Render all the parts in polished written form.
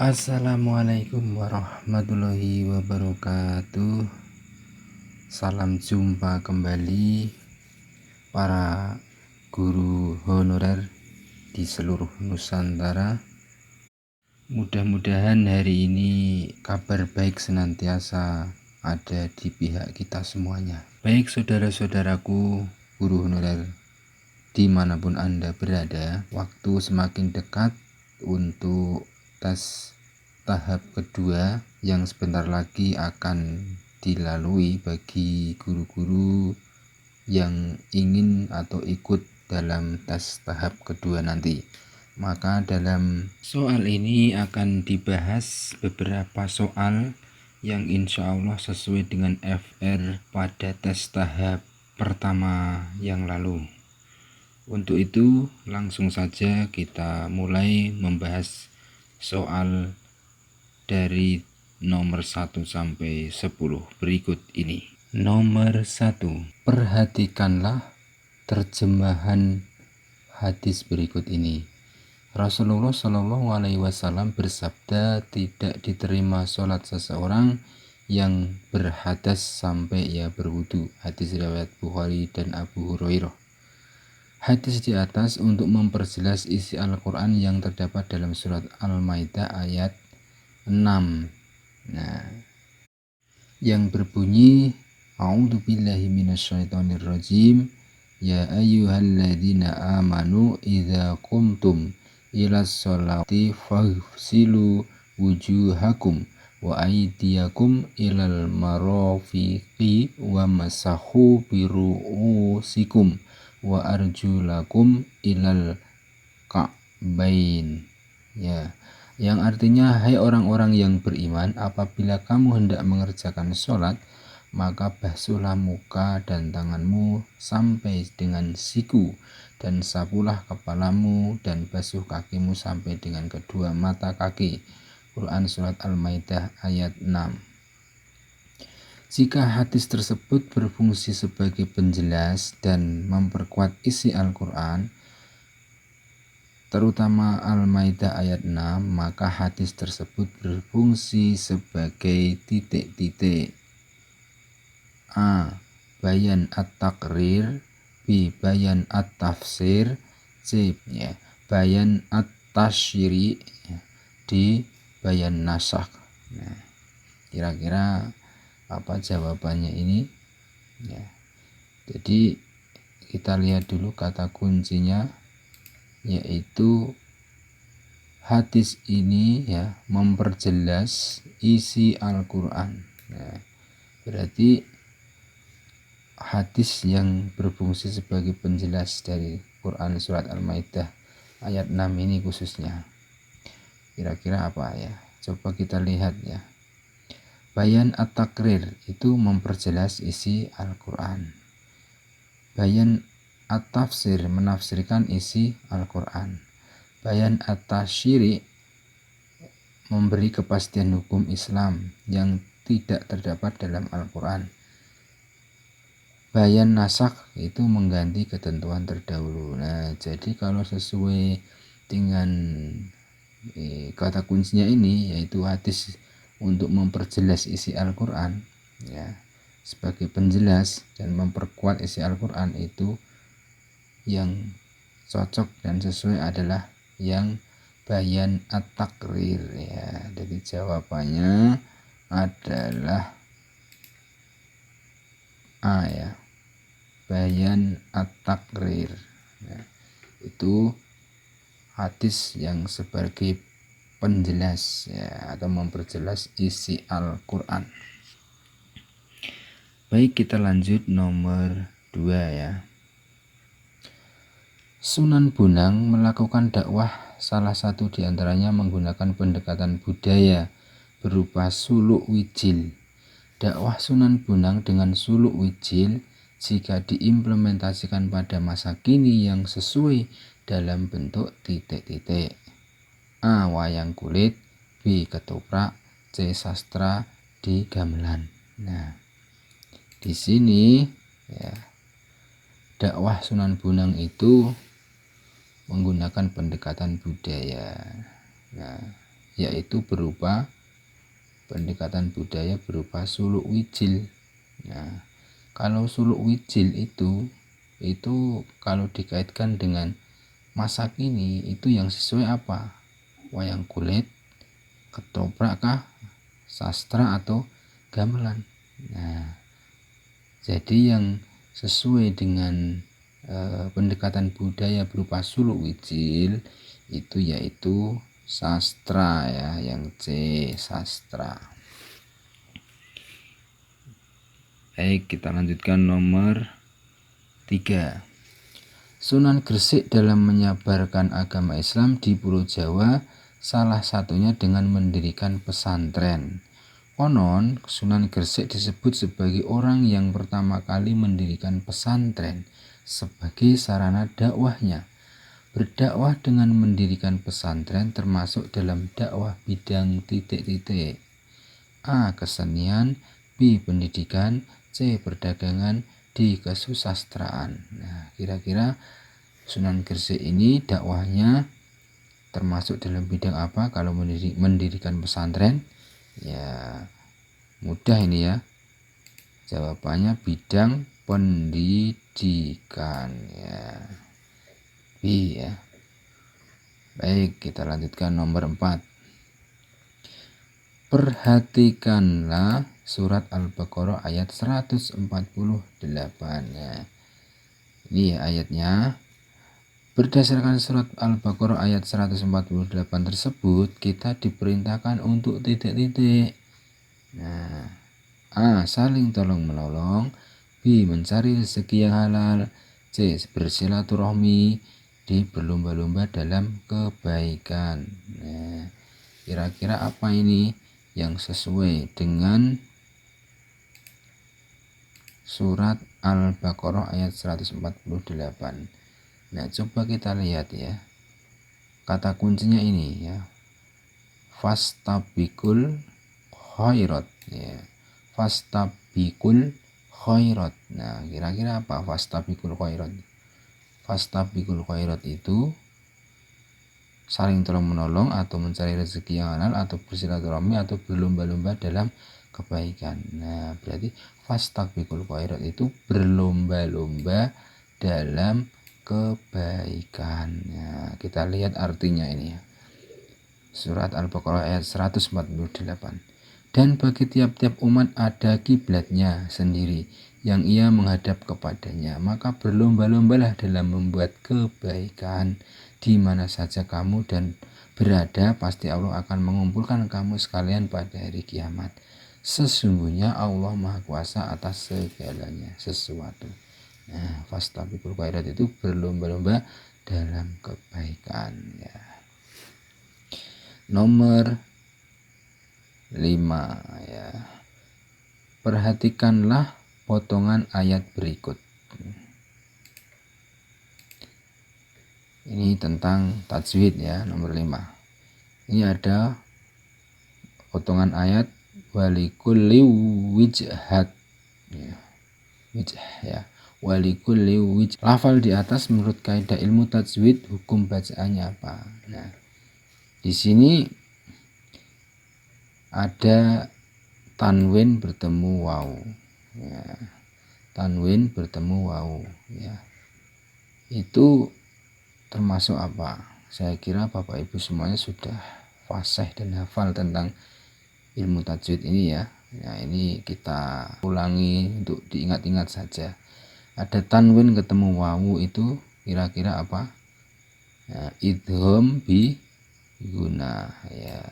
Assalamualaikum warahmatullahi wabarakatuh. Salam jumpa kembali para guru honorer di seluruh Nusantara. Mudah-mudahan hari ini kabar baik senantiasa ada di pihak kita semuanya. Baik saudara-saudaraku guru honorer dimanapun Anda berada, waktu semakin dekat untuk tes tahap kedua yang sebentar lagi akan dilalui bagi guru-guru yang ingin atau ikut dalam tes tahap kedua nanti. Maka dalam soal ini akan dibahas beberapa soal yang insya Allah sesuai dengan FR pada tes tahap pertama yang lalu. Untuk itu langsung saja kita mulai membahas soal dari nomor 1 sampai 10 berikut ini. Nomor 1, perhatikanlah terjemahan hadis berikut ini. Rasulullah SAW bersabda, tidak diterima sholat seseorang yang berhadas sampai ia berwudu. Hadis riwayat Bukhari dan Abu Hurairah. Hadis di atas untuk memperjelas isi Al-Quran yang terdapat dalam surat Al-Maidah ayat 6. Yang berbunyi, A'udzubillahi minasyaitonirrajim. Ya ayyuhalladzina amanu idza qumtum ilas sholati faghsilu wujuhakum wa aydiyakum ilal marafiqi wa masahu biru'usikum wa arjulakum ilal ka'bain. Ya, yang artinya, hai orang-orang yang beriman, apabila kamu hendak mengerjakan sholat, maka basuhlah muka dan tanganmu sampai dengan siku, dan sapulah kepalamu dan basuh kakimu sampai dengan kedua mata kaki. Quran Surat Al-Maidah ayat 6. Jika hadis tersebut berfungsi sebagai penjelas dan memperkuat isi Al-Quran, terutama Al-Maidah ayat 6, maka hadis tersebut berfungsi sebagai titik-titik. A. Bayan at-taqrir, B. Bayan at-tafsir, C. Bayan at-tasyri, D. Bayan nasakh. Kira-kira apa jawabannya ini? Jadi kita lihat dulu kata kuncinya, yaitu hadis ini memperjelas isi Al-Quran. Berarti hadis yang berfungsi sebagai penjelas dari Quran Surat Al-Maidah ayat 6 ini khususnya. Kira-kira apa ya? Coba kita lihat ya. Bayan at-taqrir itu memperjelas isi Al-Quran. Bayan at-tafsir menafsirkan isi Al-Quran. Bayan at-tasyri memberi kepastian hukum Islam yang tidak terdapat dalam Al-Quran. Bayan nasakh itu mengganti ketentuan terdahulu. Jadi kalau sesuai dengan kata kuncinya ini, yaitu hadis untuk memperjelas isi Al-Quran, sebagai penjelas dan memperkuat isi Al-Quran, itu yang cocok dan sesuai adalah yang bayan at-taqrir. Jadi jawabannya adalah A ya, bayan at-taqrir. Itu hadis yang sebagai penjelas atau memperjelas isi Al-Quran. Baik, kita lanjut nomor 2 ya. Sunan Bonang melakukan dakwah, salah satu diantaranya menggunakan pendekatan budaya berupa suluk wijil. Dakwah Sunan Bonang dengan suluk wijil jika diimplementasikan pada masa kini yang sesuai dalam bentuk titik-titik. A. Wayang kulit, B. Ketoprak, C. Sastra, D. Gamelan. Di sini dakwah Sunan Bonang itu menggunakan pendekatan budaya. yaitu berupa pendekatan budaya berupa suluk wijil. Nah, kalau suluk wijil itu kalau dikaitkan dengan masa kini itu yang sesuai apa? Wayang kulit, ketoprak kah, sastra atau gamelan. Nah, jadi yang sesuai dengan pendekatan budaya berupa suluk wijil itu yaitu sastra ya, yang C, sastra. Baik, kita lanjutkan nomor 3. Sunan Gresik dalam menyebarkan agama Islam di Pulau Jawa, salah satunya dengan mendirikan pesantren. Konon, Sunan Gresik disebut sebagai orang yang pertama kali mendirikan pesantren sebagai sarana dakwahnya. Berdakwah dengan mendirikan pesantren termasuk dalam dakwah bidang titik-titik. A. Kesenian, B. Pendidikan, C. Perdagangan, D. Kesusastraan. Nah, kira-kira Sunan Gresik ini dakwahnya termasuk dalam bidang apa kalau mendirikan pesantren? Ya, mudah ini ya. Jawabannya bidang pendidikan ya. B ya. Baik, kita lanjutkan nomor 4. Perhatikanlah surat Al-Baqarah ayat 148 ya. Ini ayatnya. Berdasarkan surat Al-Baqarah ayat 148 tersebut, kita diperintahkan untuk titik-titik. Nah, A. Saling tolong menolong, B. Mencari rezeki yang halal, C. Bersilaturahmi, D. Berlomba-lomba dalam kebaikan. Nah, kira-kira apa ini yang sesuai dengan surat Al-Baqarah ayat 148? Nah, coba kita lihat ya. Kata kuncinya ini ya. Fastabiqul khairat ya. Fastabiqul khairat. Nah, kira-kira apa fastabiqul khairat? Fastabiqul khairat itu saling tolong menolong atau mencari rezeki yang halal atau bersilaturahmi atau berlomba-lomba dalam kebaikan. Nah, berarti fastabiqul khairat itu berlomba-lomba dalam kebaikan. Nah, kita lihat artinya ini ya. Surat Al-Baqarah ayat 148. Dan bagi tiap-tiap umat ada kiblatnya sendiri yang ia menghadap kepadanya, maka berlomba-lombalah dalam membuat kebaikan di mana saja kamu dan berada, pasti Allah akan mengumpulkan kamu sekalian pada hari kiamat. Sesungguhnya Allah Maha Kuasa atas segalanya sesuatu. Nah, fastabiqul khairat itu berlomba-lomba dalam kebaikan ya. Nomor 5 ya. Perhatikanlah potongan ayat berikut. Ini tentang tajwid ya, nomor 5. Ini ada potongan ayat walikulli wijhat ya. Wijh ya. Walikulli wijh. Lafal di atas menurut kaidah ilmu tajwid hukum bacaannya apa? Nah, di sini ada tanwin bertemu waw ya. Tanwin bertemu waw ya. Itu termasuk apa? Saya kira Bapak Ibu semuanya sudah fasih dan hafal tentang ilmu tajwid ini ya. Nah, ini kita ulangi untuk diingat-ingat saja. Ada tanwin ketemu wawu itu kira-kira apa? Ya, idgham bi guna ya.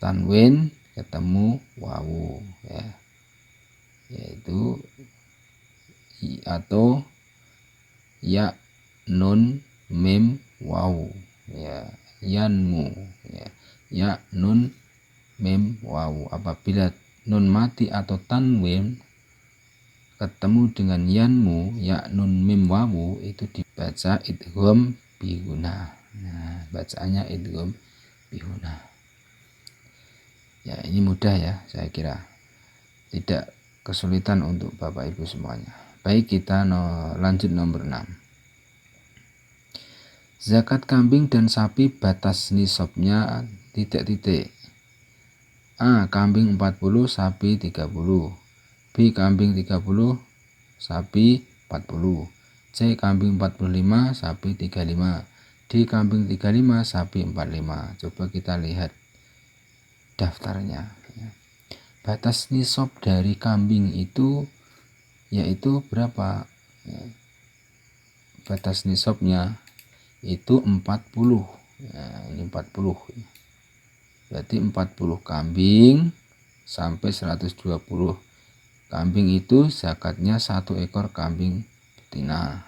Tanwin ketemu wawu ya. Yaitu atau ya nun mim wawu ya, yanmu ya. Ya nun mim wawu. Apabila nun mati atau tanwin ketemu dengan yanmu ya nun mim wawu itu dibaca idgham biguna. Nah, bacaannya idgham biguna. Ya, ini mudah ya, saya kira tidak kesulitan untuk Bapak Ibu semuanya. Baik, kita lanjut nomor 6. Zakat kambing dan sapi batas nisabnya titik-titik. A. Kambing 40, sapi 30. B. Kambing 30, sapi 40. C. Kambing 45, sapi 35. D. Kambing 35, sapi 45. Coba kita lihat daftarnya. Batas nisab dari kambing itu yaitu berapa? Batas nisabnya itu 40. Ini 40. Berarti 40 kambing sampai 120 kambing itu zakatnya 1 ekor kambing betina.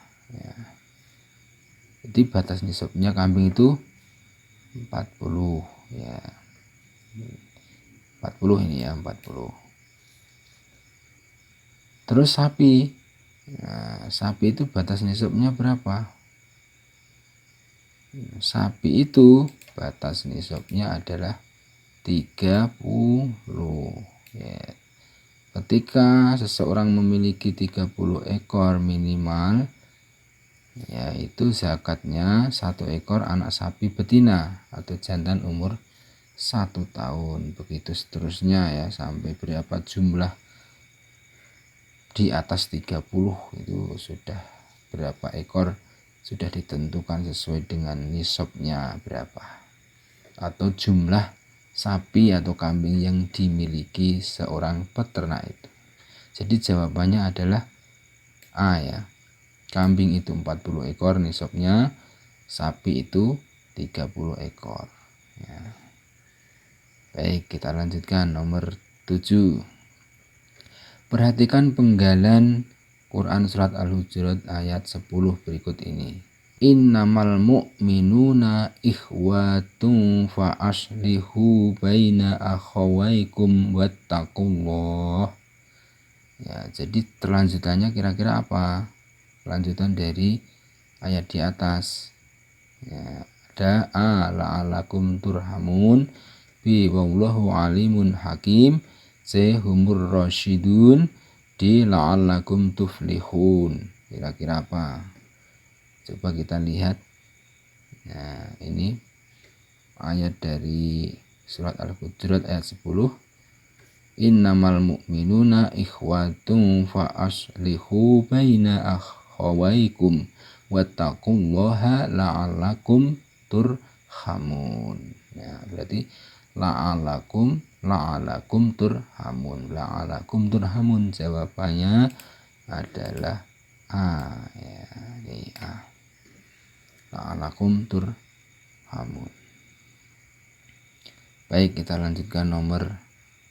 Jadi batas nisabnya kambing itu 40 ya. 40 ini ya, 40. Terus sapi. Nah, sapi itu batas nisabnya berapa? Sapi itu batas nisabnya adalah 30 ya. Ketika seseorang memiliki 30 ekor minimal, yaitu zakatnya 1 ekor anak sapi betina atau jantan umur 1 tahun. Begitu seterusnya ya, sampai berapa jumlah di atas 30 itu sudah berapa ekor sudah ditentukan sesuai dengan nisabnya berapa, atau jumlah sapi atau kambing yang dimiliki seorang peternak itu. Jadi jawabannya adalah A ya. Kambing itu 40 ekor nisabnya, sapi itu 30 ekor ya. Baik, kita lanjutkan nomor 7. Perhatikan penggalan Quran surat Al-Hujurat ayat 10 berikut ini. Innamal mu'minuna ikhwatun fa aslihu baina akhawaikum wattaqullah. Ya, jadi terlanjutannya kira-kira apa? Lanjutan dari ayat di atas. Ya, ada A. La'alakum turhamun. B. Wallahu alimun hakim. C. Humur rasyidun. D. La'alakum tuflihun. Kira-kira apa? Coba kita lihat. Nah, ini ayat dari surat Al-Hujurat ayat 10. Innamal mu'minuna ikhwatun fa aslihu baina akhawaikum wattaqullaha la'alakum turhamun. Ya, berarti la'alakum turhamun. La'alakum turhamun jawabannya adalah A ya, ini A. La'alakum turhamun. Baik, kita lanjutkan nomor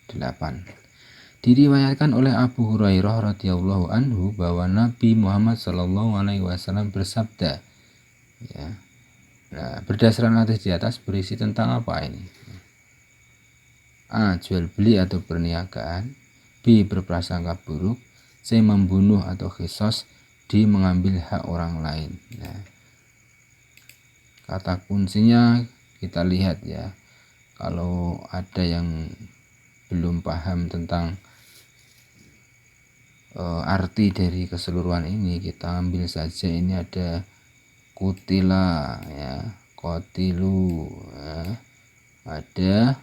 8. Diriwayatkan oleh Abu Hurairah radhiyallahu anhu bahwa Nabi Muhammad sallallahu alaihi wasallam bersabda ya. Nah, berdasarkan hadis di atas berisi tentang apa ini? A. Jual beli atau perniagaan. B. Berprasangka buruk. C. Membunuh atau qisas. D. Mengambil hak orang lain. Nah, kata kuncinya kita lihat ya. Kalau ada yang belum paham tentang arti dari keseluruhan ini, kita ambil saja ini ada kutila ya, kotilu ya, ada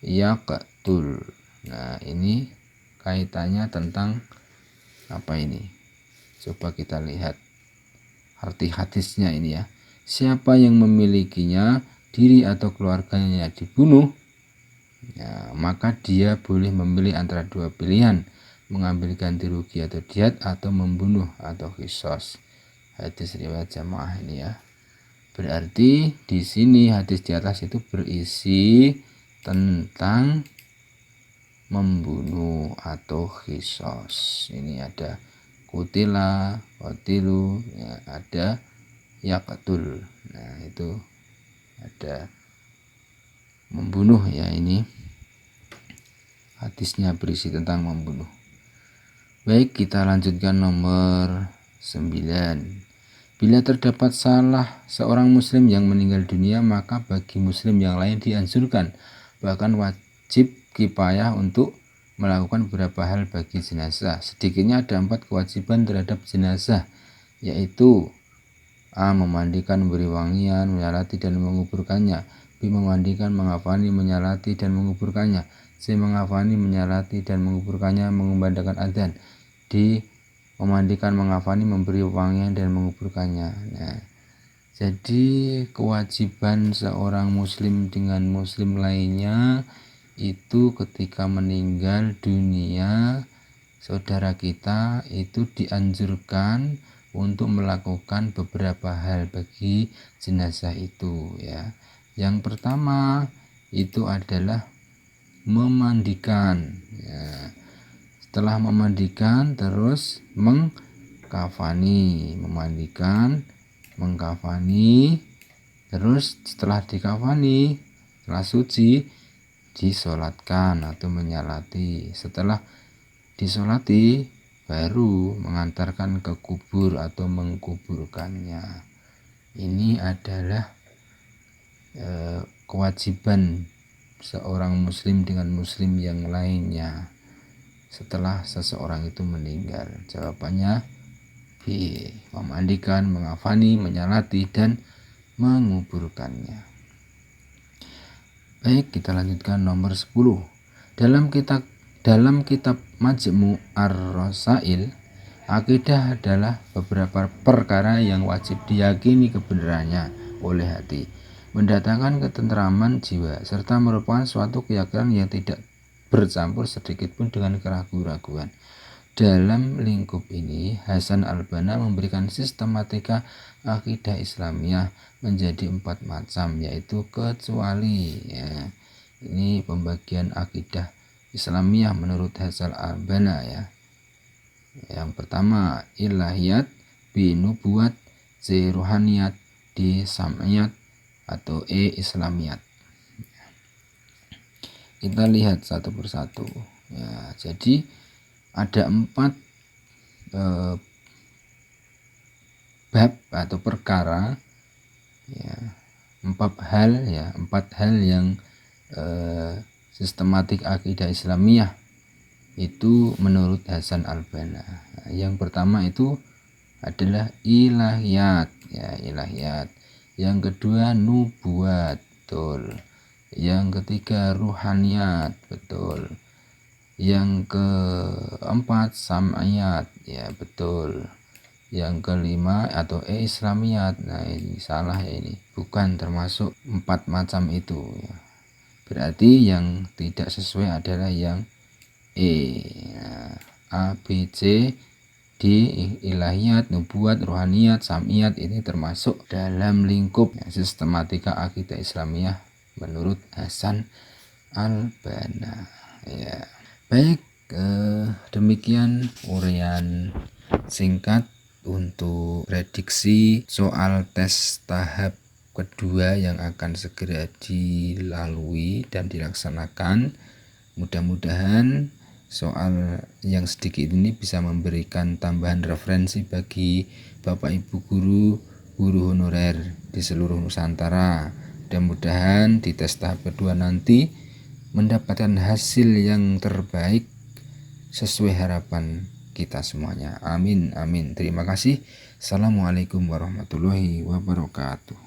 yaqtul. Nah, ini kaitannya tentang apa ini? Coba kita lihat arti hadisnya ini ya. Siapa yang memilikinya, diri atau keluarganya dibunuh, ya, maka dia boleh memilih antara dua pilihan, mengambil ganti rugi atau diat, atau membunuh atau qisas. Hadis riwayat jamaah ini ya. Berarti di sini hadis di atas itu berisi tentang membunuh atau qisas. Ini ada kutila, kotilu, ya, ada yaqtul. Nah, itu ada membunuh ya, ini hadisnya berisi tentang membunuh. Baik, kita lanjutkan nomor 9. Bila terdapat salah seorang muslim yang meninggal dunia, maka bagi muslim yang lain dianjurkan, bahkan wajib kifayah untuk melakukan beberapa hal bagi jenazah. Sedikitnya ada 4 kewajiban terhadap jenazah, yaitu A. Memandikan, memberi wangian, menyalati dan menguburkannya. B. Memandikan, mengafani, menyalati dan menguburkannya. C. Mengafani, menyalati dan menguburkannya, mengumandangkan adzan. D. Memandikan, mengafani, memberi wangian dan menguburkannya. Nah, jadi kewajiban seorang muslim dengan muslim lainnya itu ketika meninggal dunia saudara kita itu dianjurkan untuk melakukan beberapa hal bagi jenazah itu ya. Yang pertama itu adalah memandikan ya. Setelah memandikan terus mengkafani, memandikan, mengkafani, terus setelah dikafani, setelah suci disolatkan atau menyalati. Setelah disolati baru mengantarkan ke kubur atau mengkuburkannya. Ini adalah kewajiban seorang muslim dengan muslim yang lainnya setelah seseorang itu meninggal. Jawabannya B. Memandikan, mengafani, menyalati dan menguburkannya. Baik, kita lanjutkan nomor 10. Dalam kitab Majmu' Ar-Rasail, akidah adalah beberapa perkara yang wajib diyakini kebenarannya oleh hati, mendatangkan ketentraman jiwa, serta merupakan suatu keyakinan yang tidak bercampur sedikit pun dengan keraguan-raguan. Dalam lingkup ini, Hasan al-Banna memberikan sistematika akidah Islamiyah menjadi 4 macam, yaitu kecuali ya. Ini pembagian akidah Islamiyah menurut Hasan al-Banna ya. Yang pertama ilahiyat, B. Nubuat, C. Ruhaniyat, D. Sam'iyat, atau E. Islamiyat. Kita lihat satu persatu ya. Jadi ada 4 bab atau perkara ya, 4 hal yang sistematik akidah Islamiyah itu menurut Hasan al-Banna. Yang pertama itu adalah ilahiyat ya, ilahiyat. Yang kedua nubuat, betul. Yang ketiga ruhaniyat, betul. Yang keempat sam'iyat, ya betul. Yang kelima atau Islamiyat, nah ini salah ya, ini bukan termasuk 4 macam itu ya. Berarti yang tidak sesuai adalah yang E. Nah, A, B, C, D, ilahiyat, nubuat, ruhaniyat, sam'iyat ini termasuk dalam lingkup ya, sistematika akidah Islamiyah menurut Hasan al-Banna ya. Baik, demikian uraian singkat untuk prediksi soal tes tahap kedua yang akan segera dilalui dan dilaksanakan. Mudah-mudahan soal yang sedikit ini bisa memberikan tambahan referensi bagi Bapak Ibu guru honorer di seluruh Nusantara. Mudah-mudahan di tes tahap kedua nanti mendapatkan hasil yang terbaik sesuai harapan kita semuanya. Amin, amin. Terima kasih. Assalamualaikum warahmatullahi wabarakatuh.